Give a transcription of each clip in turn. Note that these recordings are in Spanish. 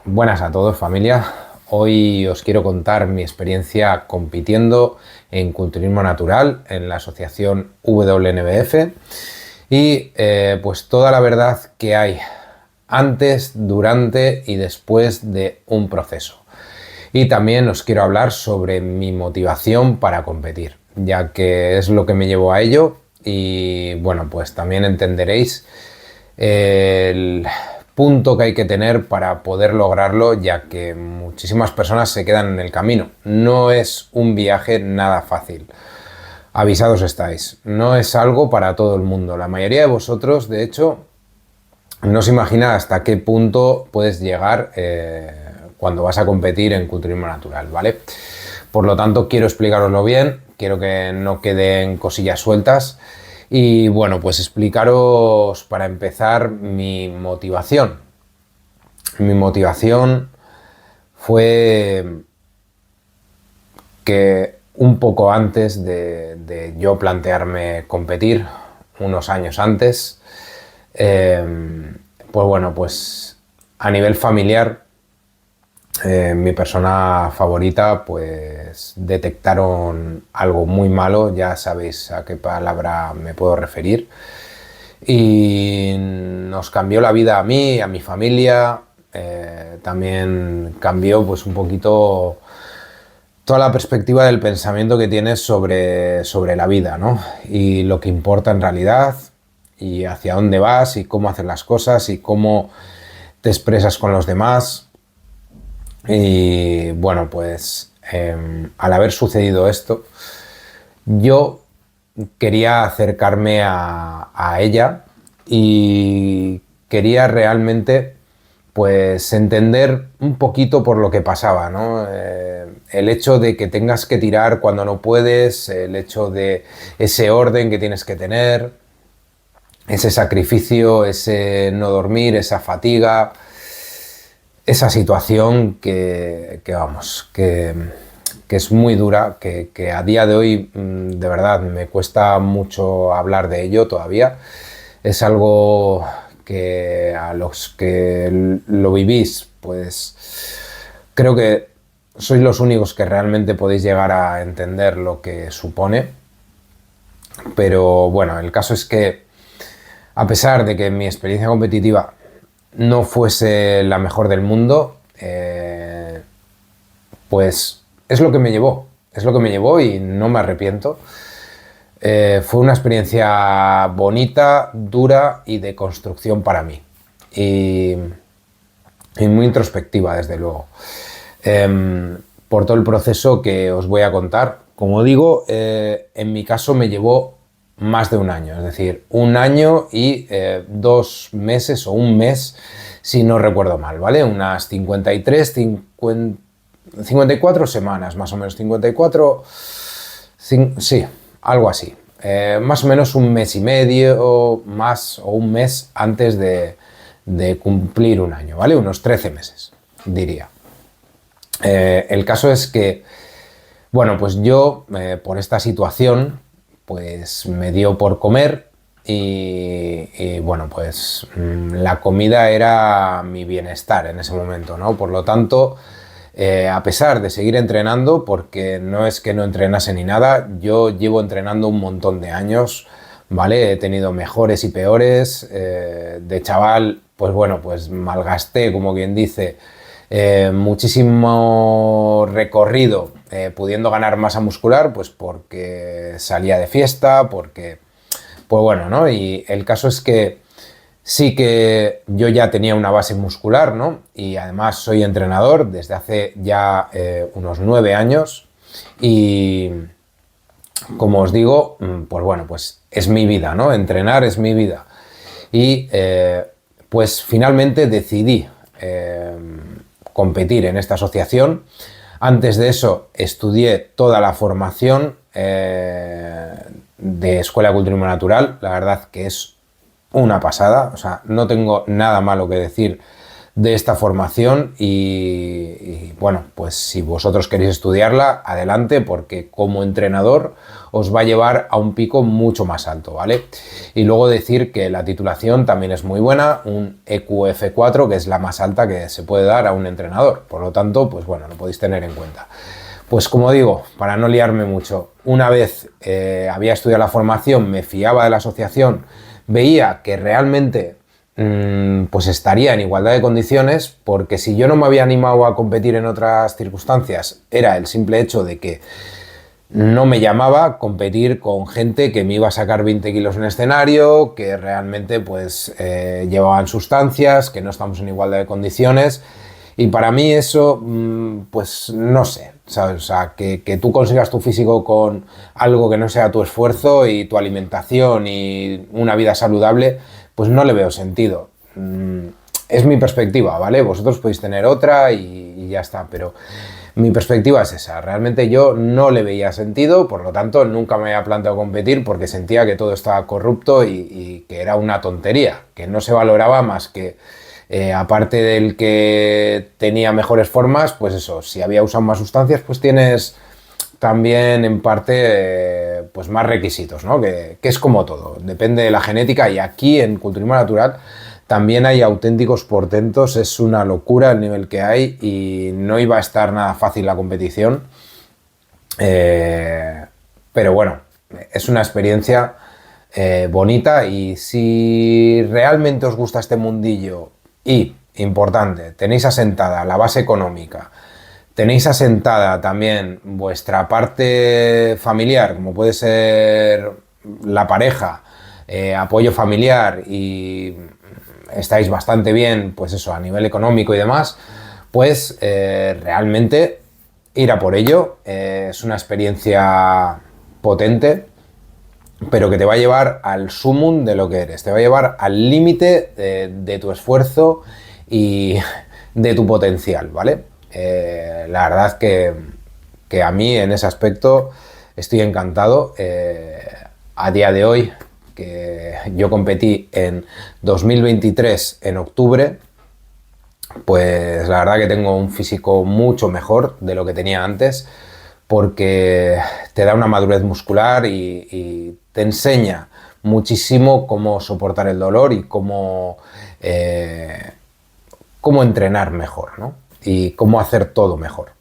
Buenas a todos, familia. Hoy os quiero contar mi experiencia compitiendo en culturismo natural en la asociación WNBF y pues toda la verdad que hay antes, durante y después de un proceso. Y también os quiero hablar sobre mi motivación para competir, ya que es lo que me llevó a ello y bueno, pues también entenderéis el punto que hay que tener para poder lograrlo, ya que muchísimas personas se quedan en el camino. No es un viaje nada fácil. Avisados estáis, no es algo para todo el mundo. La mayoría de vosotros, de hecho, no se imagina hasta qué punto puedes llegar cuando vas a competir en culturismo natural, ¿vale? Por lo tanto, quiero explicaroslo bien, quiero que no queden cosillas sueltas. Y bueno, pues explicaros para empezar mi motivación. Mi motivación fue que un poco antes de yo plantearme competir, unos años antes, pues bueno, pues a nivel familiar, mi persona favorita, pues detectaron algo muy malo, ya sabéis a qué palabra me puedo referir, y nos cambió la vida a mí, a mi familia, también cambió pues un poquito toda la perspectiva del pensamiento que tienes sobre la vida, ¿no? Y lo que importa en realidad, y hacia dónde vas, y cómo hacer las cosas, y cómo te expresas con los demás. Y bueno, pues al haber sucedido esto, yo quería acercarme a ella y quería realmente pues entender un poquito por lo que pasaba, ¿no? El hecho de que tengas que tirar cuando no puedes, el hecho de ese orden que tienes que tener, ese sacrificio, ese no dormir, esa fatiga, esa situación que es muy dura, que a día de hoy de verdad me cuesta mucho hablar de ello todavía. Es algo que a los que lo vivís, pues creo que sois los únicos que realmente podéis llegar a entender lo que supone. Pero bueno, el caso es que a pesar de que mi experiencia competitiva no fuese la mejor del mundo, pues es lo que me llevó y no me arrepiento. Fue una experiencia bonita, dura y de construcción para mí. Y muy introspectiva, desde luego. Por todo el proceso que os voy a contar. Como digo, en mi caso me llevó más de un año, es decir, un año y 2 meses o un mes, si no recuerdo mal, ¿vale? Unas 54 semanas, más o menos, 54, sí, algo así. Más o menos un mes y medio más o un mes antes de cumplir un año, ¿vale? Unos 13 meses, diría. El caso es que, bueno, pues yo, por esta situación, pues me dio por comer y bueno, pues la comida era mi bienestar en ese momento, ¿no? Por lo tanto, a pesar de seguir entrenando, porque no es que no entrenase ni nada, yo llevo entrenando un montón de años, ¿vale? He tenido mejores y peores, de chaval, pues bueno, pues malgasté, como quien dice, muchísimo recorrido pudiendo ganar masa muscular, pues porque salía de fiesta, porque, pues bueno, ¿no? Y el caso es que sí que yo ya tenía una base muscular, ¿no? Y además soy entrenador desde hace ya unos 9 años y, como os digo, pues bueno, pues es mi vida, ¿no? Entrenar es mi vida. Y pues finalmente decidí competir en esta asociación. Antes de eso estudié toda la formación de Escuela de Culturismo Natural. La verdad que es una pasada, o sea, no tengo nada malo que decir de esta formación y bueno, pues si vosotros queréis estudiarla, adelante, porque como entrenador os va a llevar a un pico mucho más alto, ¿vale? Y luego decir que la titulación también es muy buena, un EQF4, que es la más alta que se puede dar a un entrenador, por lo tanto, pues bueno, lo podéis tener en cuenta. Pues como digo, para no liarme mucho, una vez había estudiado la formación, me fiaba de la asociación, veía que realmente pues estaría en igualdad de condiciones, porque si yo no me había animado a competir en otras circunstancias, era el simple hecho de que no me llamaba competir con gente que me iba a sacar 20 kilos en escenario, que realmente pues llevaban sustancias, que no estamos en igualdad de condiciones. Y para mí eso, pues no sé, ¿sabes? O sea, que tú consigas tu físico con algo que no sea tu esfuerzo y tu alimentación y una vida saludable, pues no le veo sentido. Es mi perspectiva, ¿vale? Vosotros podéis tener otra y ya está, pero mi perspectiva es esa. Realmente yo no le veía sentido, por lo tanto nunca me había planteado competir porque sentía que todo estaba corrupto y que era una tontería, que no se valoraba más que... aparte del que tenía mejores formas, pues eso, si había usado más sustancias, pues tienes también en parte pues más requisitos, ¿no? Que es como todo, depende de la genética y aquí en Culturismo Natural también hay auténticos portentos, es una locura el nivel que hay y no iba a estar nada fácil la competición, pero bueno, es una experiencia bonita y si realmente os gusta este mundillo y, importante, tenéis asentada la base económica, tenéis asentada también vuestra parte familiar, como puede ser la pareja, apoyo familiar y estáis bastante bien, pues eso, a nivel económico y demás, pues realmente ir a por ello. Es una experiencia potente, pero que te va a llevar al sumum de lo que eres, te va a llevar al límite de tu esfuerzo y de tu potencial, ¿vale? La verdad que a mí en ese aspecto estoy encantado. A día de hoy, que yo competí en 2023 en octubre, pues la verdad que tengo un físico mucho mejor de lo que tenía antes, porque te da una madurez muscular y te enseña muchísimo cómo soportar el dolor y cómo entrenar mejor, ¿no? Y cómo hacer todo mejor.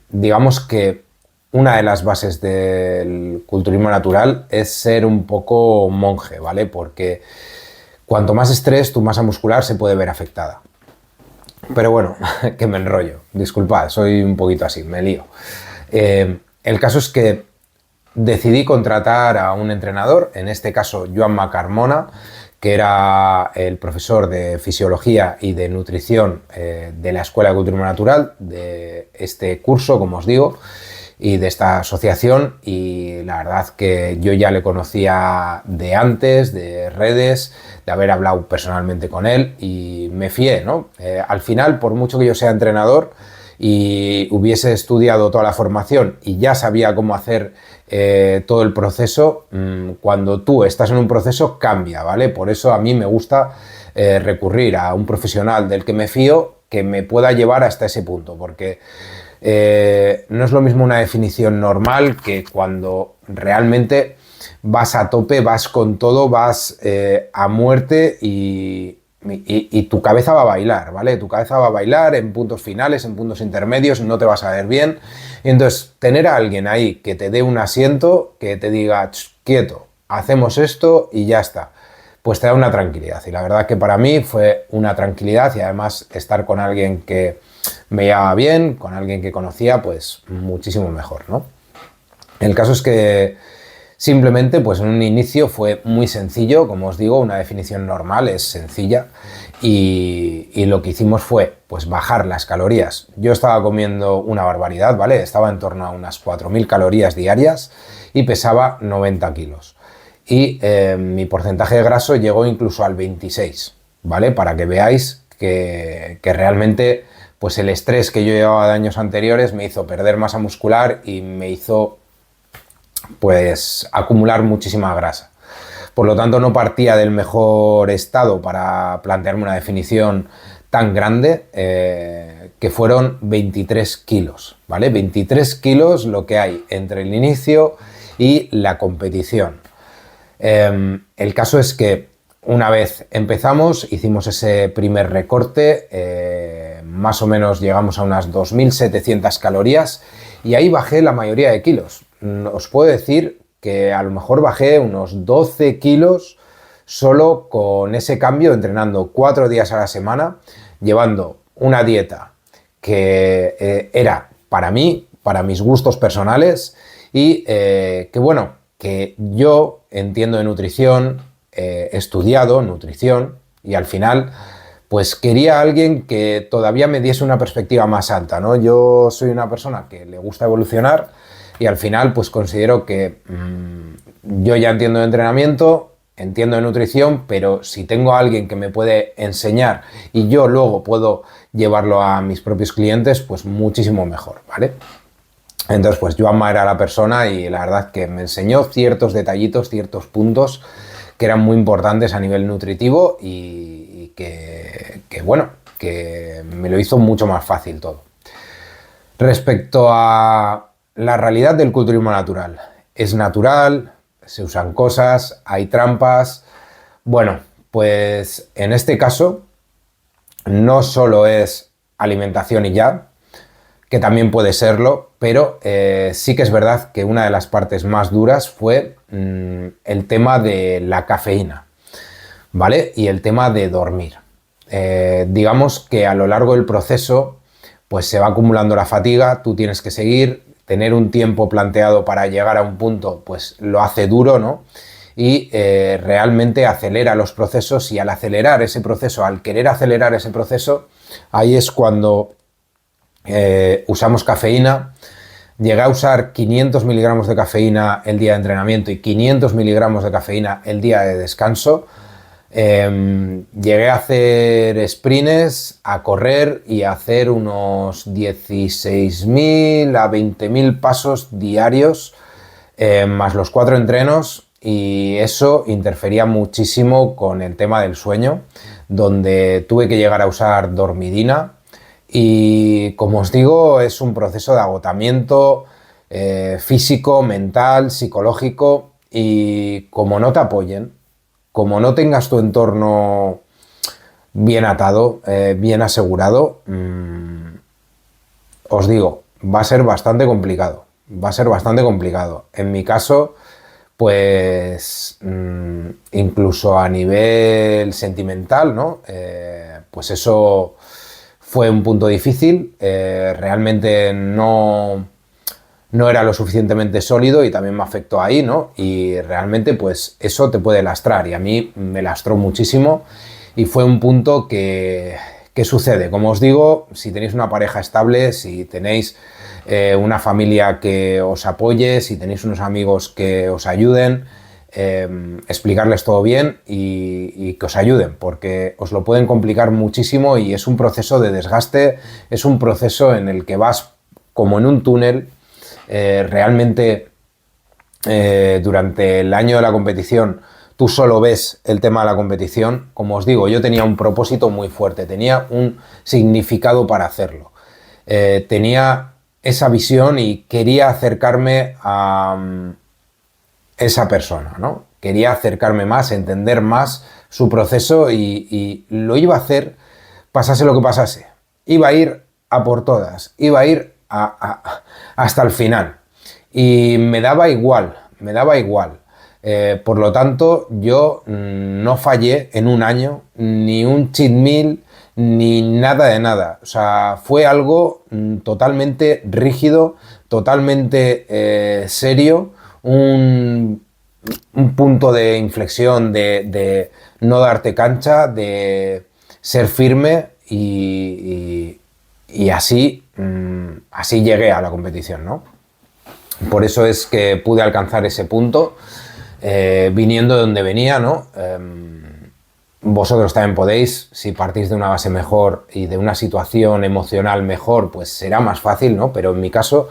Digamos que una de las bases del culturismo natural es ser un poco monje, ¿vale? Porque cuanto más estrés, tu masa muscular se puede ver afectada. Pero bueno, que me enrollo. Disculpad, soy un poquito así, me lío. El caso es que decidí contratar a un entrenador, en este caso Joan Macarmona, que era el profesor de fisiología y de nutrición de la Escuela de Culturismo Natural, de este curso, como os digo, y de esta asociación, y la verdad que yo ya le conocía de antes, de redes, de haber hablado personalmente con él y me fié, ¿no? Al final, por mucho que yo sea entrenador y hubiese estudiado toda la formación y ya sabía cómo hacer todo el proceso, cuando tú estás en un proceso cambia, ¿vale? Por eso a mí me gusta recurrir a un profesional del que me fío que me pueda llevar hasta ese punto, porque no es lo mismo una definición normal que cuando realmente vas a tope, vas con todo, vas a muerte y tu cabeza va a bailar, ¿vale? Tu cabeza va a bailar en puntos finales, en puntos intermedios, no te vas a ver bien. Y entonces, tener a alguien ahí que te dé un asiento, que te diga, quieto, hacemos esto y ya está, pues te da una tranquilidad. Y la verdad que para mí fue una tranquilidad y además estar con alguien que me llevaba bien, con alguien que conocía, pues muchísimo mejor, ¿no? El caso es que simplemente, pues en un inicio fue muy sencillo, como os digo, una definición normal es sencilla y lo que hicimos fue pues bajar las calorías. Yo estaba comiendo una barbaridad, ¿vale? Estaba en torno a unas 4.000 calorías diarias y pesaba 90 kilos. Y mi porcentaje de graso llegó incluso al 26, ¿vale? Para que veáis que realmente pues el estrés que yo llevaba de años anteriores me hizo perder masa muscular y me hizo pues acumular muchísima grasa. Por lo tanto, no partía del mejor estado para plantearme una definición tan grande que fueron 23 kilos, ¿vale? 23 kilos lo que hay entre el inicio y la competición. El caso es que una vez empezamos, hicimos ese primer recorte, más o menos llegamos a unas 2.700 calorías y ahí bajé la mayoría de kilos. Os puedo decir que a lo mejor bajé unos 12 kilos solo con ese cambio, entrenando 4 días a la semana, llevando una dieta que era para mí, para mis gustos personales y que bueno, que yo entiendo de nutrición, he estudiado nutrición y al final pues quería a alguien que todavía me diese una perspectiva más alta, ¿no? Yo soy una persona que le gusta evolucionar y al final pues considero que yo ya entiendo de entrenamiento, entiendo de nutrición, pero si tengo a alguien que me puede enseñar y yo luego puedo llevarlo a mis propios clientes, pues muchísimo mejor, ¿vale? Entonces, pues Joanma era la persona y la verdad que me enseñó ciertos detallitos, ciertos puntos que eran muy importantes a nivel nutritivo y que bueno, que me lo hizo mucho más fácil todo. Respecto a la realidad del culturismo natural, es natural, se usan cosas, hay trampas. Bueno, pues en este caso no solo es alimentación y ya, que también puede serlo, pero sí que es verdad que una de las partes más duras fue el tema de la cafeína, ¿vale? Y el tema de dormir. Digamos que a lo largo del proceso pues se va acumulando la fatiga, tú tienes que seguir, tener un tiempo planteado para llegar a un punto pues lo hace duro, ¿no? Y realmente acelera los procesos y al acelerar ese proceso, al querer acelerar ese proceso, ahí es cuando usamos cafeína. Llegué a usar 500 miligramos de cafeína el día de entrenamiento y 500 miligramos de cafeína el día de descanso. Llegué a hacer sprints, a correr y a hacer unos 16.000 a 20.000 pasos diarios, más los 4 entrenos, y eso interfería muchísimo con el tema del sueño, donde tuve que llegar a usar dormidina. Y como os digo, es un proceso de agotamiento físico, mental, psicológico, y como no te apoyen, como no tengas tu entorno bien atado, bien asegurado, os digo, va a ser bastante complicado. Va a ser bastante complicado. En mi caso, pues incluso a nivel sentimental, ¿no? Pues eso fue un punto difícil. Realmente no era lo suficientemente sólido y también me afectó ahí, ¿no? Y realmente pues eso te puede lastrar y a mí me lastró muchísimo y fue un punto que sucede. Como os digo, si tenéis una pareja estable, si tenéis una familia que os apoye, si tenéis unos amigos que os ayuden, explicarles todo bien y que os ayuden, porque os lo pueden complicar muchísimo y es un proceso de desgaste, es un proceso en el que vas como en un túnel. Realmente durante el año de la competición tú solo ves el tema de la competición. Como os digo, yo tenía un propósito muy fuerte, tenía un significado para hacerlo, tenía esa visión y quería acercarme a esa persona, ¿no? Quería acercarme más, entender más su proceso y lo iba a hacer pasase lo que pasase. Iba a ir a por todas, iba a ir hasta el final y me daba igual, me daba igual. Por lo tanto, yo no fallé en un año, ni un cheat meal, ni nada de nada. O sea, fue algo totalmente rígido, totalmente serio, un punto de inflexión, de no darte cancha, de ser firme y así llegué a la competición, ¿no? Por eso es que pude alcanzar ese punto, viniendo de donde venía, ¿no? Vosotros también podéis, si partís de una base mejor y de una situación emocional mejor, pues será más fácil, ¿no? Pero en mi caso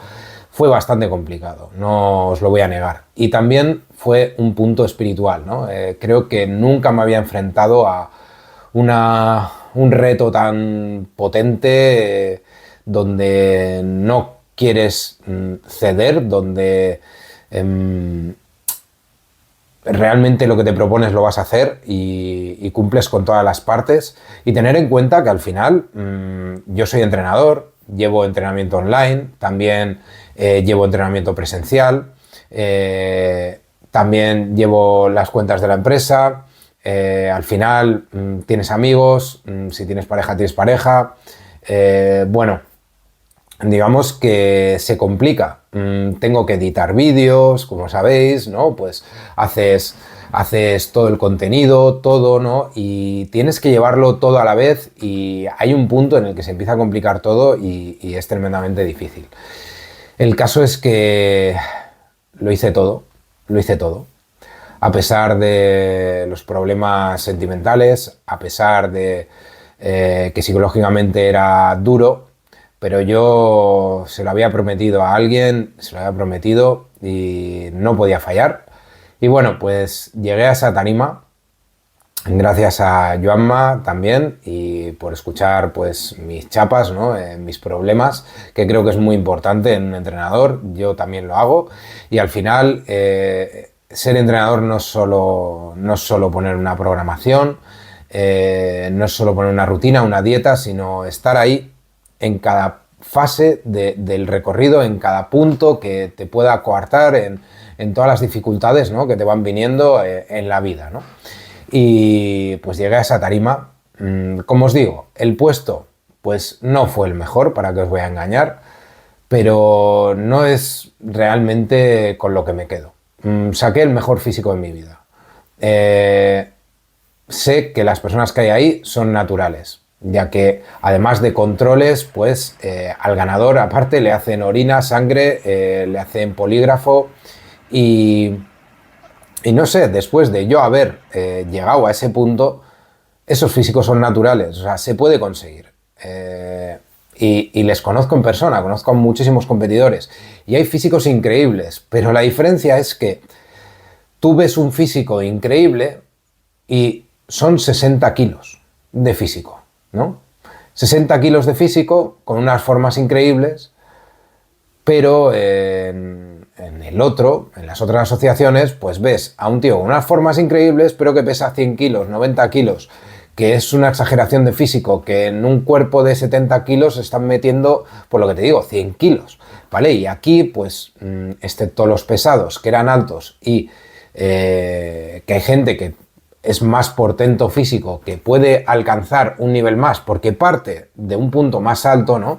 fue bastante complicado, no os lo voy a negar. Y también fue un punto espiritual, ¿no? Creo que nunca me había enfrentado a una un reto tan potente donde no quieres ceder, donde realmente lo que te propones lo vas a hacer y cumples con todas las partes. Y tener en cuenta que al final yo soy entrenador, llevo entrenamiento online, también llevo entrenamiento presencial, también llevo las cuentas de la empresa, al final tienes amigos, si tienes pareja tienes pareja, bueno, digamos que se complica. Tengo que editar vídeos, como sabéis, ¿no? Pues haces todo el contenido, todo, ¿no? Y tienes que llevarlo todo a la vez y hay un punto en el que se empieza a complicar todo y es tremendamente difícil. El caso es que lo hice todo. A pesar de los problemas sentimentales, a pesar de que psicológicamente era duro, pero yo se lo había prometido a alguien, se lo había prometido y no podía fallar. Y bueno, pues llegué a esa tarima, gracias a Joanma también y por escuchar pues mis chapas, ¿no? Mis problemas, que creo que es muy importante en un entrenador, yo también lo hago y al final ser entrenador no es solo poner una programación, no es solo poner una rutina, una dieta, sino estar ahí en cada fase del recorrido, en cada punto que te pueda coartar, en todas las dificultades, ¿no? Que te van viniendo en la vida, ¿no? Y pues llegué a esa tarima. Como os digo, el puesto pues no fue el mejor, para que os voy a engañar, pero no es realmente con lo que me quedo. Saqué el mejor físico de mi vida. Sé que las personas que hay ahí son naturales, ya que además de controles, pues al ganador aparte le hacen orina, sangre, le hacen polígrafo y no sé, después de yo haber llegado a ese punto, esos físicos son naturales, o sea, se puede conseguir. Y les conozco en persona, conozco a muchísimos competidores y hay físicos increíbles, pero la diferencia es que tú ves un físico increíble y son 60 kilos de físico, ¿no? 60 kilos de físico con unas formas increíbles, pero en el otro, en las otras asociaciones, pues ves a un tío con unas formas increíbles, pero que pesa 100 kilos, 90 kilos, que es una exageración de físico, que en un cuerpo de 70 kilos están metiendo, por lo que te digo, 100 kilos, ¿vale? Y aquí, pues, excepto los pesados, que eran altos, y que hay gente que es más portento físico, que puede alcanzar un nivel más, porque parte de un punto más alto, ¿no?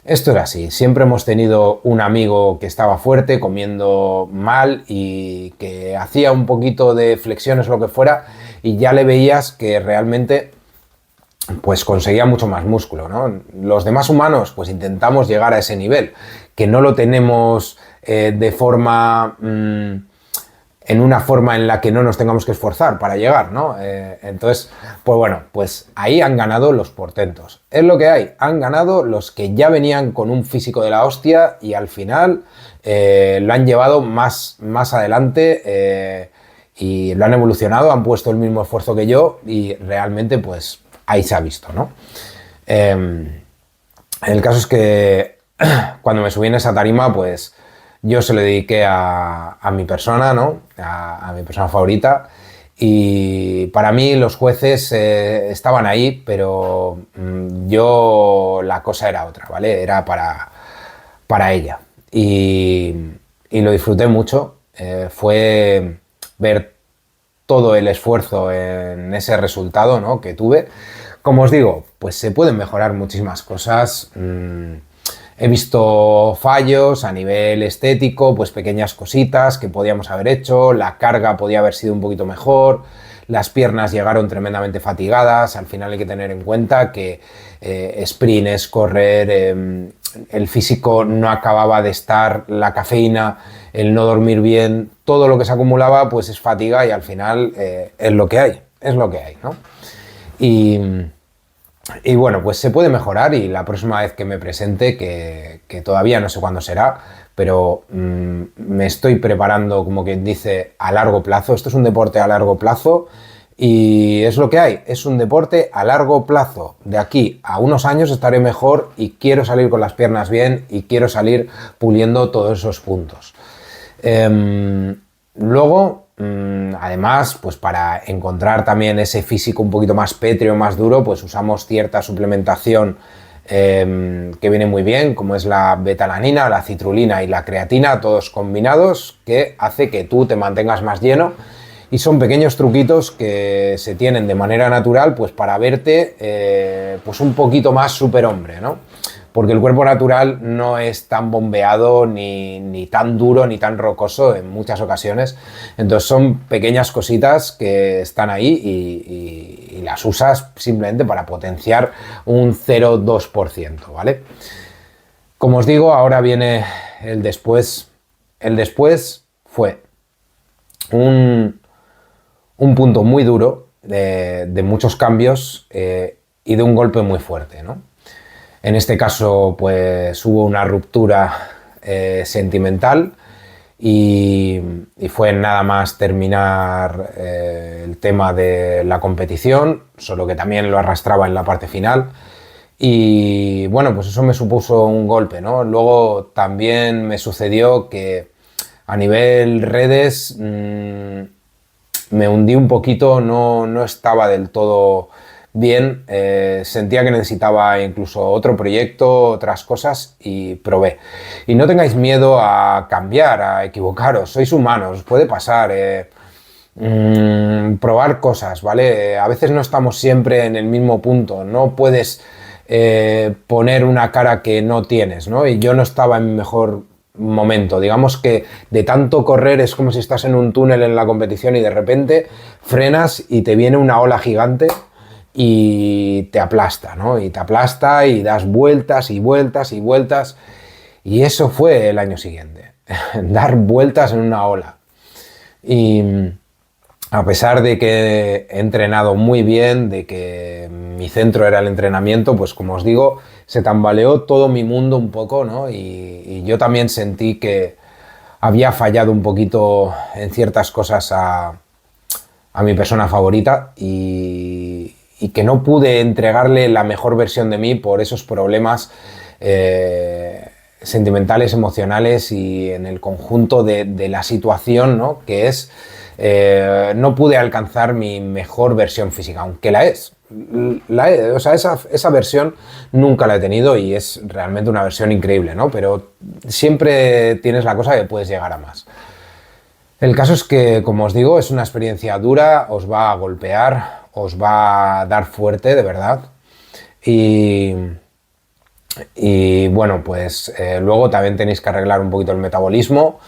Esto era así, siempre hemos tenido un amigo que estaba fuerte, comiendo mal y que hacía un poquito de flexiones o lo que fuera y ya le veías que realmente pues conseguía mucho más músculo, ¿no? Los demás humanos pues intentamos llegar a ese nivel, que no lo tenemos de forma... en una forma en la que no nos tengamos que esforzar para llegar, ¿no? Entonces, pues bueno, pues ahí han ganado los portentos. Es lo que hay, han ganado los que ya venían con un físico de la hostia y al final lo han llevado más adelante y lo han evolucionado, han puesto el mismo esfuerzo que yo y realmente pues ahí se ha visto, ¿no? El caso es que cuando me subí en esa tarima, pues yo se lo dediqué a mi persona, ¿no? A mi persona favorita. Y para mí los jueces estaban ahí, pero yo la cosa era otra, ¿vale? Era para ella. Y lo disfruté mucho. Fue ver todo el esfuerzo en ese resultado, ¿no? Que tuve. Como os digo, pues se pueden mejorar muchísimas cosas. He visto fallos a nivel estético, pues pequeñas cositas que podíamos haber hecho, la carga podía haber sido un poquito mejor, las piernas llegaron tremendamente fatigadas, al final hay que tener en cuenta que sprint es correr, el físico no acababa de estar, la cafeína, el no dormir bien, todo lo que se acumulaba pues es fatiga y al final es lo que hay, ¿no? Y bueno, pues se puede mejorar y la próxima vez que me presente, que todavía no sé cuándo será, pero me estoy preparando, como quien dice, a largo plazo. Esto es un deporte a largo plazo Y es lo que hay, es un deporte a largo plazo. De aquí a unos años estaré mejor y quiero salir con las piernas bien y quiero salir puliendo todos esos puntos. Luego, además, pues para encontrar también ese físico un poquito más pétreo, más duro, pues usamos cierta suplementación que viene muy bien, como es la betalanina, la citrulina y la creatina, todos combinados, que hace que tú te mantengas más lleno. Y son pequeños truquitos que se tienen de manera natural, pues para verte pues un poquito más superhombre, ¿no? Porque el cuerpo natural no es tan bombeado, ni tan duro, ni tan rocoso en muchas ocasiones. Entonces son pequeñas cositas que están ahí y las usas simplemente para potenciar un 0,2%, ¿vale? Como os digo, ahora viene el después. El después fue un punto muy duro de muchos cambios y de un golpe muy fuerte, ¿no? En este caso, pues hubo una ruptura sentimental y fue nada más terminar el tema de la competición, solo que también lo arrastraba en la parte final. Y bueno, pues eso me supuso un golpe, ¿no? Luego también me sucedió que a nivel redes me hundí un poquito, no estaba del todo bien, sentía que necesitaba incluso otro proyecto, otras cosas y probé. Y no tengáis miedo a cambiar, a equivocaros, sois humanos, puede pasar. Probar cosas, ¿vale? A veces no estamos siempre en el mismo punto, no puedes poner una cara que no tienes, ¿no? Y yo no estaba en mi mejor momento, digamos que de tanto correr es como si estás en un túnel en la competición y de repente frenas y te viene una ola gigante y te aplasta, ¿no? Y te aplasta y das vueltas y vueltas y vueltas y eso fue el año siguiente, dar vueltas en una ola. Y a pesar de que he entrenado muy bien, de que mi centro era el entrenamiento, pues como os digo, se tambaleó todo mi mundo un poco, ¿no? Y yo también sentí que había fallado un poquito en ciertas cosas a mi persona favorita y que no pude entregarle la mejor versión de mí por esos problemas sentimentales, emocionales y en el conjunto de la situación, ¿no? Que es no pude alcanzar mi mejor versión física, aunque la es. O sea, esa versión nunca la he tenido y es realmente una versión increíble, ¿no? Pero siempre tienes la cosa de que puedes llegar a más. El caso es que, como os digo, es una experiencia dura, os va a golpear, os va a dar fuerte, de verdad. Y bueno, pues luego también tenéis que arreglar un poquito el metabolismo,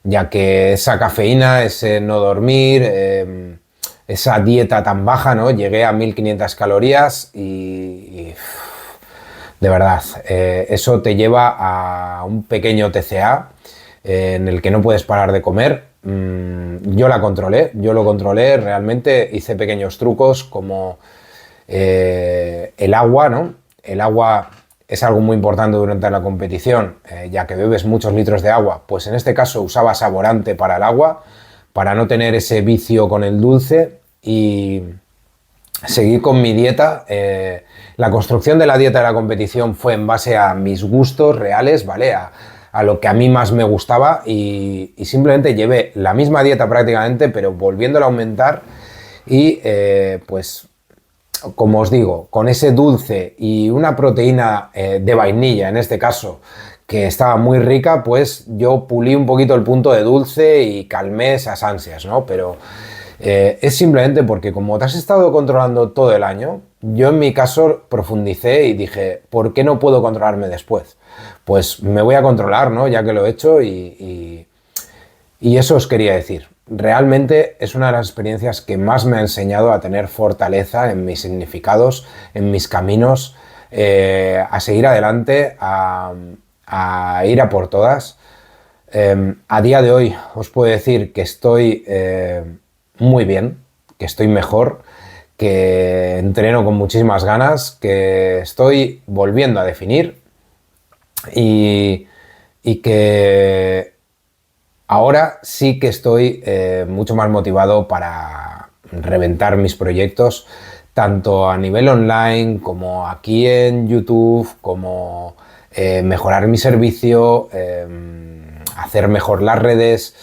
ya que esa cafeína, ese no dormir, esa dieta tan baja, ¿no? Llegué a 1500 calorías y de verdad, eso te lleva a un pequeño TCA en el que no puedes parar de comer. Yo lo controlé, realmente hice pequeños trucos como el agua, ¿no? El agua es algo muy importante durante la competición, ya que bebes muchos litros de agua, pues en este caso usaba saborante para el agua, para no tener ese vicio con el dulce y seguir con mi dieta. La construcción de la dieta de la competición fue en base a mis gustos reales, ¿vale? A lo que a mí más me gustaba y simplemente llevé la misma dieta prácticamente, pero volviéndola a aumentar y pues como os digo, con ese dulce y una proteína de vainilla, en este caso, que estaba muy rica, pues yo pulí un poquito el punto de dulce y calmé esas ansias, ¿no? Pero es simplemente porque como te has estado controlando todo el año, yo en mi caso profundicé y dije, ¿por qué no puedo controlarme después? Pues me voy a controlar, ¿no? Ya que lo he hecho y eso os quería decir. Realmente es una de las experiencias que más me ha enseñado a tener fortaleza en mis significados, en mis caminos, a seguir adelante, a ir a por todas. A día de hoy os puedo decir que estoy muy bien, que estoy mejor, que entreno con muchísimas ganas, que estoy volviendo a definir y que ahora sí que estoy mucho más motivado reventar mis proyectos, tanto a nivel online como aquí en YouTube, como mejorar mi servicio, hacer mejor las redes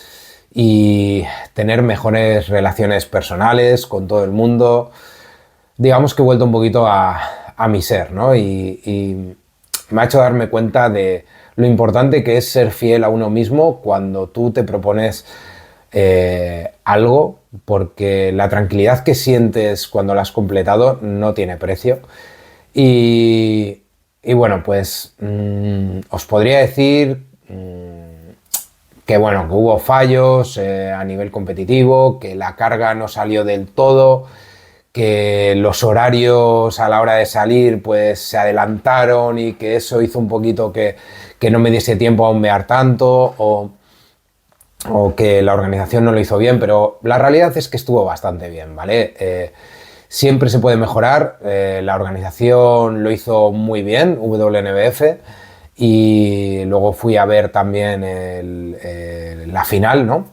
y tener mejores relaciones personales con todo el mundo. Digamos que he vuelto un poquito a mi ser, ¿no? Y me ha hecho darme cuenta de lo importante que es ser fiel a uno mismo cuando tú te propones algo, porque la tranquilidad que sientes cuando lo has completado no tiene precio. Y bueno, pues os podría decir que bueno, que hubo fallos a nivel competitivo, que la carga no salió del todo, que los horarios a la hora de salir pues se adelantaron y que eso hizo un poquito que no me diese tiempo a bombear tanto o que la organización no lo hizo bien, pero la realidad es que estuvo bastante bien, ¿vale? Siempre se puede mejorar, la organización lo hizo muy bien, WNBF, y luego fui a ver también la final, ¿no?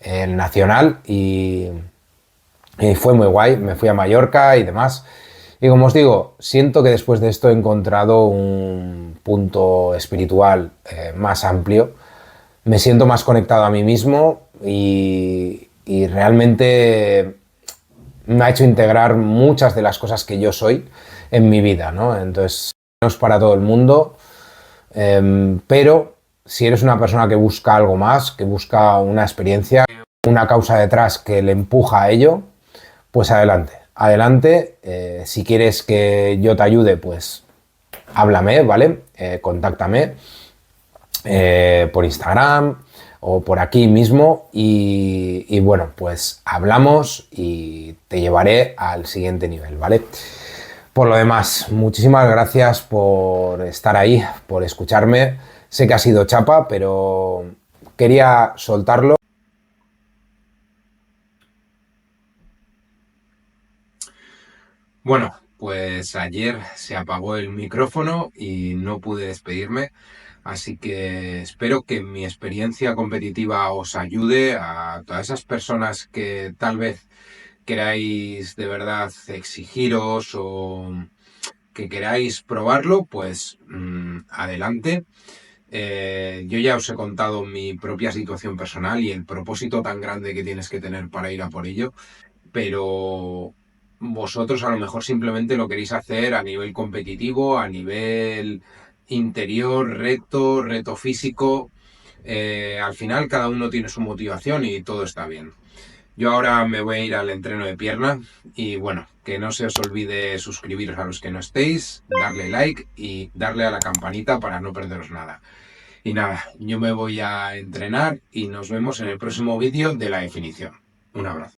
El nacional, y fue muy guay, me fui a Mallorca y demás. Y como os digo, siento que después de esto he encontrado un punto espiritual más amplio, me siento más conectado a mí mismo y realmente me ha hecho integrar muchas de las cosas que yo soy en mi vida, ¿no? Entonces, no es para todo el mundo, pero si eres una persona que busca algo más, que busca una experiencia, una causa detrás que le empuja a ello, pues adelante, adelante. Si quieres que yo te ayude, pues háblame, ¿vale? Contáctame por Instagram o por aquí mismo y bueno, pues hablamos y te llevaré al siguiente nivel, ¿vale? Por lo demás, muchísimas gracias por estar ahí, por escucharme. Sé que ha sido chapa, pero quería soltarlo. Bueno, pues ayer se apagó el micrófono y no pude despedirme, así que espero que mi experiencia competitiva os ayude a todas esas personas que tal vez queráis de verdad exigiros o que queráis probarlo, pues adelante. Yo ya os he contado mi propia situación personal y el propósito tan grande que tienes que tener para ir a por ello, pero vosotros a lo mejor simplemente lo queréis hacer a nivel competitivo, a nivel interior, reto físico. Al final cada uno tiene su motivación y todo está bien. Yo ahora me voy a ir al entreno de pierna y bueno, que no se os olvide suscribiros a los que no estéis, darle like y darle a la campanita para no perderos nada. Y nada, yo me voy a entrenar y nos vemos en el próximo vídeo de la definición. Un abrazo.